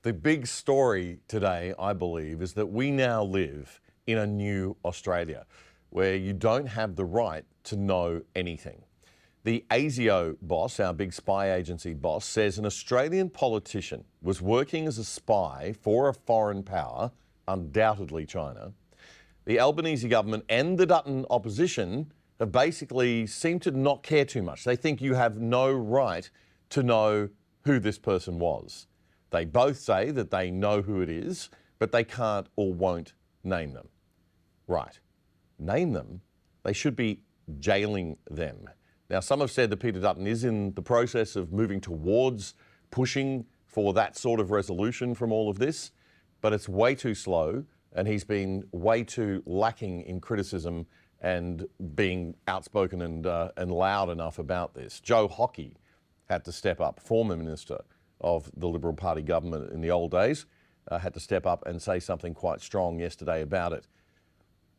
The big story today, I believe, is that we now live in a new Australia where you don't have the right to know anything. The ASIO boss, our big spy agency boss, says an Australian politician was working as a spy for a foreign power, undoubtedly China. The Albanese government and the Dutton opposition have basically seemed to not care too much. They think you have no right to know who this person was. They both say that they know who it is, but they can't or won't name them. Right. Name them? They should be jailing them. Now, some have said that Peter Dutton is in the process of moving towards pushing for that sort of resolution from all of this, but it's way too slow, and he's been way too lacking in criticism and being outspoken and loud enough about this. Joe Hockey had to step up, former minister of the Liberal Party government in the old days, had to step up and say something quite strong yesterday about it.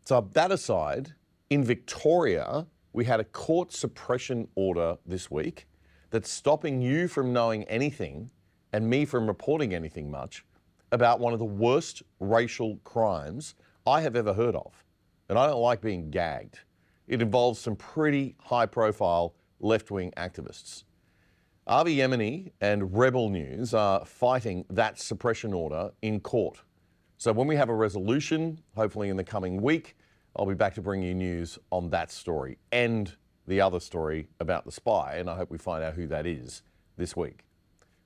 So that aside, in Victoria, we had a court suppression order this week that's stopping you from knowing anything and me from reporting anything much about one of the worst racial crimes I have ever heard of. And I don't like being gagged. It involves some pretty high-profile left-wing activists. Avi Yemeni and Rebel News are fighting that suppression order in court. So when we have a resolution, hopefully in the coming week, I'll be back to bring you news on that story and the other story about the spy, and I hope we find out who that is this week.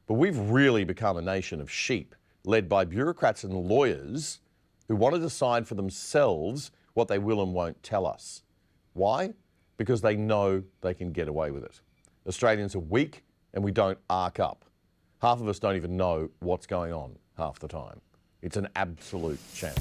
But we've really become a nation of sheep, led by bureaucrats and lawyers who want to decide for themselves what they will and won't tell us. Why? Because they know they can get away with it. Australians are weak and we don't arc up. Half of us don't even know what's going on half the time. It's an absolute shame.